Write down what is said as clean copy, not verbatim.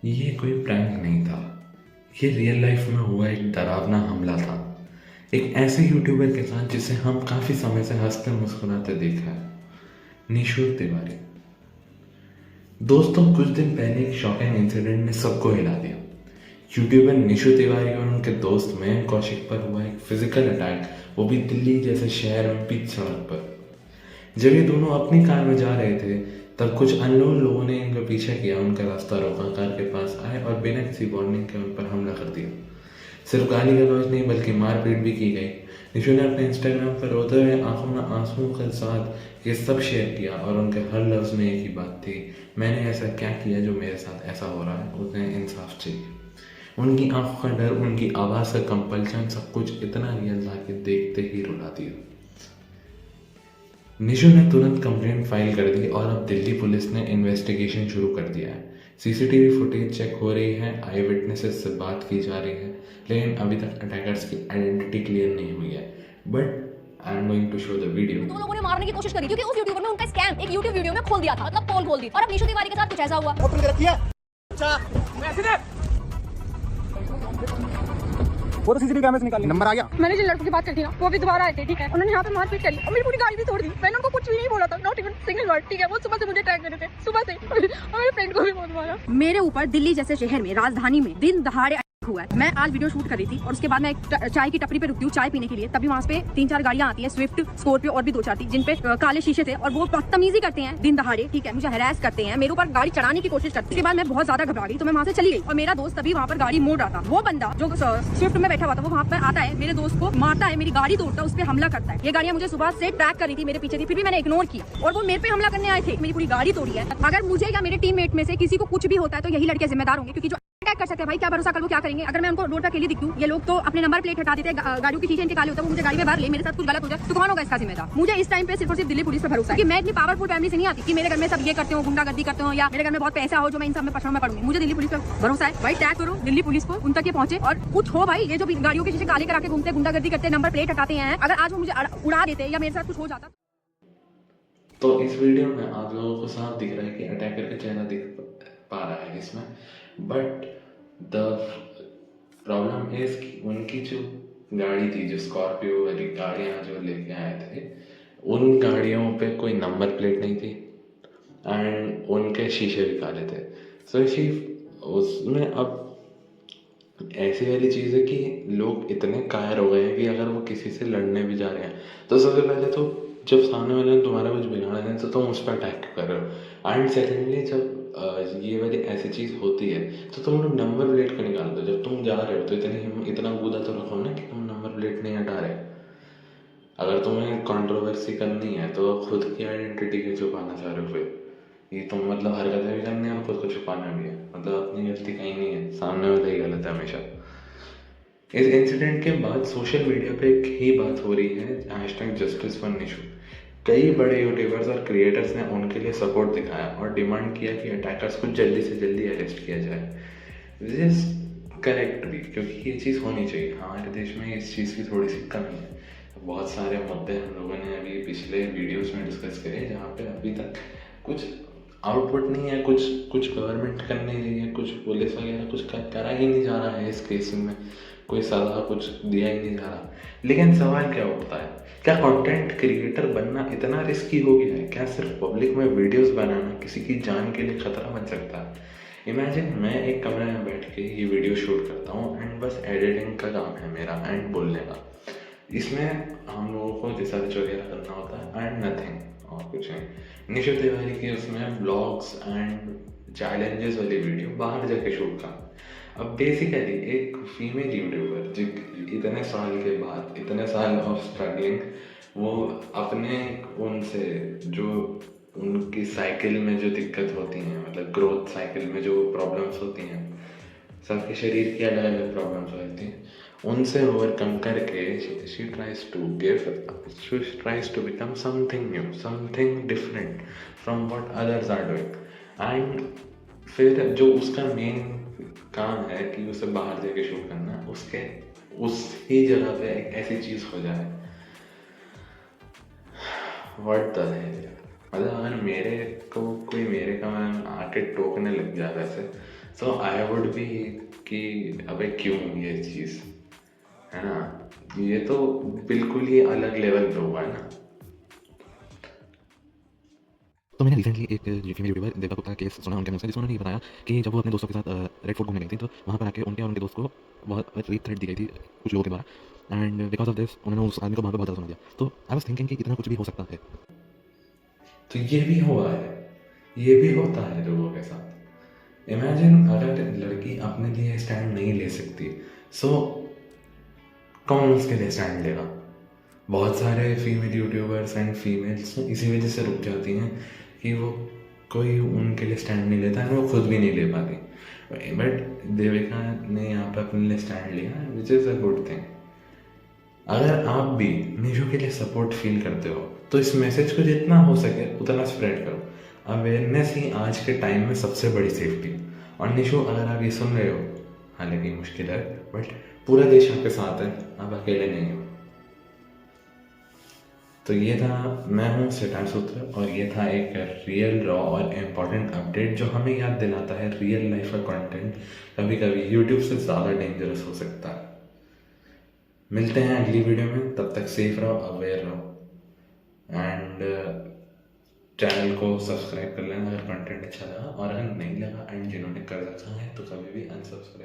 ये कोई प्रैंक नहीं था। ये रियल लाइफ में हुआ एक डरावना हमला था। एक ऐसे यूट्यूबर के साथ जिसे हम काफ़ी समय से हंसते मुस्कुराते देखा है, निशु तिवारी। दोस्तों, कुछ दिन पहले एक शॉकिंग इंसिडेंट ने सबको हिला दिया। यूट्यूबर निशु तिवारी और उनके दोस्त मयंक कौशिक पर हुआ एक फिजिकल अटैक, वो भी दिल्ली जैसे शहर में बीच सड़क पर। जब ये दोनों अपनी कार में जा रहे थे, तब कुछ अननोन लोगों ने इनका पीछा किया, उनका रास्ता रोका, कार के पास आए और बिना किसी वार्निंग के उन पर हमला कर दिया। सिर्फ गाली गलौज नहीं बल्कि मारपीट भी की गई। निशु ने अपने इंस्टाग्राम पर रोते हुए आंखों में आंसुओं के साथ ये सब शेयर किया और उनके हर लफ्ज़ में एक ही बात थी, मैंने ऐसा क्या किया जो मेरे साथ ऐसा हो रहा है, उन्हें इंसाफ चाहिए। उनकी आंखों का डर, उनकी आवाज़ का कंपल्शन, सब कुछ इतना रियल था कि देखते ही रुला दिया। निशु ने तुरंत कंप्लेंट फाइल कर दी और अब दिल्ली पुलिस ने इन्वेस्टिगेशन शुरू कर दिया है। सीसीटीवी फुटेज चेक हो रही है, आई विटनेसेस से बात की जा रही है, लेकिन अभी तक अटैकर्स की आइडेंटिटी क्लियर नहीं हुई है। But I am going to show the video. दो लोगों ने मारने की कोशिश करी क्योंकि उस यूट्यूबर ने उनका स्कैम एक यूट्यूब वीडियो में खोल दिया था, मतलब पोल खोल दी। और अब निशु तिवारी के साथ कुछ ऐसा हुआ। वो तो सीसीटीवी कैमरे से निकाली, नंबर आ गया। मैंने जिन लड़कों की बात करी थी ना, वो भी दोबारा आए थे, ठीक है। उन्होंने यहाँ पे मारपीट करी और मेरी पूरी गाड़ी भी तोड़ दी। मैंने उनको कुछ भी नहीं बोला था, नॉट इवन सिंगल वर्ड, ठीक है। वो सुबह से मुझे ट्रैक कर रहे थे, सुबह से। और मेरे फ्रेंड को भी बहुत मारा। मेरे ऊपर दिल्ली जैसे शहर में, राजधानी में दिन दहाड़े हुआ है। मैं आज वीडियो शूट कर रही थी और उसके बाद मैं एक चाय की टपरी पे रुकती हूँ चाय पीने के लिए। तभी वहाँ पे 3-4 गाड़ियाँ आती है, स्विफ्ट, स्कॉर्पियो और भी 2-4 थी, जिन पे काले शीशे थे और वो बदतमीजी करते हैं दिन दहाड़े, ठीक है। मुझे हरास करते हैं, मेरे ऊपर गाड़ी चढ़ाने की कोशिश करते हैं। उसके बाद मैं बहुत ज्यादा घबरा गई तो मैं वहाँ से चली गई और मेरा दोस्त तभी वहाँ पर गाड़ी मोड़ रहा था। वो बंदा जो स्विफ्ट में बैठा हुआ था वो वहाँ पर आता है, मेरे दोस्त को मारता है, मेरी गाड़ी तोड़ता है, उस पर हमला करता है। ये गाड़ियाँ मुझे सुबह से ट्रैक कर रही थी, मेरे पीछे थी, फिर भी मैंने इग्नोर की और वो मेरे पे हमला करने आए थे। मेरी पूरी गाड़ी तोड़ी है। अगर मुझे या मेरे टीममेट में से किसी को कुछ भी होता है तो यही लड़के जिम्मेदार होंगे, क्योंकि जो अटैक कर सकते हैं भाई, क्या भरोसा कर वो क्या करेंगे। अगर मैं उनको रोड पर अकेली दिखूं, ये लोग तो अपने नंबर प्लेट हटा देते हैं, गाड़ियों की शीशे इनके काले होते हैं, वो मुझे गाड़ी में भर ले, मेरे साथ कुछ गलत हो जाए तो कौन होगा इसका जिम्मेदार। मुझे इस टाइम पे सिर्फ और सिर्फ दिल्ली पुलिस पे भरोसा है कि मैं इतनी पावरफुल फैमिली से नहीं आती कि मेरे घर में सब ये करते हो, गुंडागर्दी करते हो, या मेरे घर में बहुत पैसा हो जो मैं इन सब में पछाड़ में पड़ूंगी। मुझे दिल्ली पुलिस पे भरोसा है भाई। टैग करो दिल्ली पुलिस को, उन तक ये पहुंचे और कुछ हो भाई। ये जो गाड़ियों के शीशे काले करा के घूमते, गुंडागर्दी करते, नंबर प्लेट हटाते हैं, अगर आज वो मुझे उड़ा देते या मेरे साथ कुछ हो जाता। तो इस वीडियो में आप लोगों को साफ दिख रहा है कि अटैकर का चेहरा दिख पा रहा है इसमें। बट द प्रॉब्लम इज कि उनकी जो गाड़ी थी, जो स्कॉर्पियो वाली गाड़ियाँ जो लेके आए थे, उन गाड़ियों पे कोई नंबर प्लेट नहीं थी एंड उनके शीशे भी काले थे। सो उसमें अब ऐसी वाली चीज़ है कि लोग इतने कायर हो गए हैं कि अगर वो किसी से लड़ने भी जा रहे हैं तो सबसे पहले तो जब सामने वाले ने तुम्हारा कुछ बिगाड़ा है तो तुम उस पर अटैक कर रहे हो। एंड सेकेंडली जब ये वाली ऐसी चीज़ होती है तो तुम लोग नंबर प्लेट को निकाल दो। जब तुम जा रहे हो तो इतना कूदा तो रखो ना कि तुम नंबर प्लेट नहीं हटा रहे। अगर तुम्हें कंट्रोवर्सी करनी है तो खुद की आइडेंटिटी क्यों छुपाना चाह रहे हो फिर? ये तुम मतलब हरकतें भी करनी है और खुद को छुपाना भी है, मतलब अपनी गलती कहीं नहीं है, सामने वाला ही गलत है हमेशा। इस इंसिडेंट के बाद सोशल मीडिया पे एक ही बात हो रही है, हैशटैग जस्टिस फॉर निशु। कई बड़े यूट्यूबर्स और क्रिएटर्स ने उनके लिए सपोर्ट दिखाया और डिमांड किया कि अटैकर्स को जल्दी से जल्दी अरेस्ट किया जाए। दिस इज करेक्ट भी, क्योंकि ये चीज़ होनी चाहिए। हमारे देश में इस चीज़ की थोड़ी सी कमी है। बहुत सारे मुद्दे हम लोगों ने अभी पिछले वीडियोस में डिस्कस करे जहाँ पे अभी तक कुछ आउटपुट नहीं है, कुछ गवर्नमेंट कर नहीं रही है, कुछ पुलिस वगैरह कुछ करा ही नहीं जा रहा है। इस केस में कोई सज़ा कुछ दिया ही नहीं जा रहा। लेकिन सवाल क्या उठता है, क्या कंटेंट क्रिएटर बनना इतना रिस्की हो गया है? क्या सिर्फ पब्लिक में वीडियोस बनाना किसी की जान के लिए खतरा बन सकता है? इमेजिन मैं एक कमरे में बैठ के ये वीडियो शूट करता हूँ एंड बस एडिटिंग का काम है मेरा एंड बोलने का। इसमें हम लोगों को रिसर्च वगैरह करना होता है एंड नथिंग और कुछ नहीं। निशु तिवारी के उसमें ब्लॉग्स एंड चैलेंजेस वाली वीडियो बाहर जाके शूट का। अब बेसिकली एक फीमेल यूट्यूबर जो इतने साल के बाद, इतने साल ऑफ स्ट्रगलिंग, वो अपने उनसे जो उनकी साइकिल में जो दिक्कत होती हैं, मतलब ग्रोथ साइकिल में जो प्रॉब्लम्स होती हैं, सबके शरीर की अलग अलग प्रॉब्लम्स होती हैं, उनसे ओवरकम करके she tries to become something new, something different from what others are doing. And फिर जो उसका मेन काम है कि उसे बाहर जाके शूट करना, उसके उस ही जगह पे एक ऐसी चीज़ हो जाए, व्हाट द हेल। मतलब अगर मेरे को कोई मेरे कमरे में आके टोकने लग जाए वैसे, सो आई वुड बी कि अबे क्यों ये चीज़, है ना, ये तो बिल्कुल ही अलग लेवल पे हुआ है ना। तो मैंने रिसेंटली एक फीमेल यूट्यूबर देवता गुप्ता का केस सुना उनके मुँह से, जिसमें उन्होंने ये बताया कि जब वो अपने दोस्तों के साथ रेड फोर्ट घूमने गई थी, तो वहाँ पर आके उनके और उनके दोस्त को बहुत रेप थ्रेट दी गई थी कुछ लोगों के द्वारा, एंड बिकॉज ऑफ दिस उन्होंने उस आदमी को वहाँ पर बहुत ज़्यादा सुना दिया। तो आई वाज थिंकिंग कि इतना कुछ भी हो सकता है। तो ये भी हुआ है, ये भी होता है लोगों के साथ। इमेजिन अगर लड़की अपने लिए स्टैंड नहीं ले सकती, सो कौन उसके लिए स्टैंड लेगा? बहुत सारे फीमेल यूट्यूबर्स एंड फीमेल्स इसी वजह से रुक जाती हैं कि वो कोई उनके लिए स्टैंड नहीं लेता है, वो खुद भी नहीं ले पाती। बट देविका ने यहाँ पर अपने लिए स्टैंड लिया, which is a good thing. अगर आप भी निशु के लिए सपोर्ट फील करते हो तो इस मैसेज को जितना हो सके उतना स्प्रेड करो। अवेयरनेस ही आज के टाइम में सबसे बड़ी सेफ्टी। और निशु, अगर आप ये सुन रहे हो, हालांकि मुश्किल है, बट पूरा देश आपके साथ है, आप अकेले नहीं हो। तो ये था, मैं हूँ सिद्धार्थ सूत्र, और ये था एक रियल रॉ और इम्पॉर्टेंट अपडेट जो हमें याद दिलाता है रियल लाइफ का कंटेंट कभी कभी यूट्यूब से ज़्यादा डेंजरस हो सकता है। मिलते हैं अगली वीडियो में, तब तक सेफ रहो, अवेयर रहो, एंड चैनल को सब्सक्राइब कर लेना अगर कंटेंट अच्छा लगा, और अगर नहीं लगा एंड जिन्होंने कर रखा है तो कभी भी अनसब्सक्राइब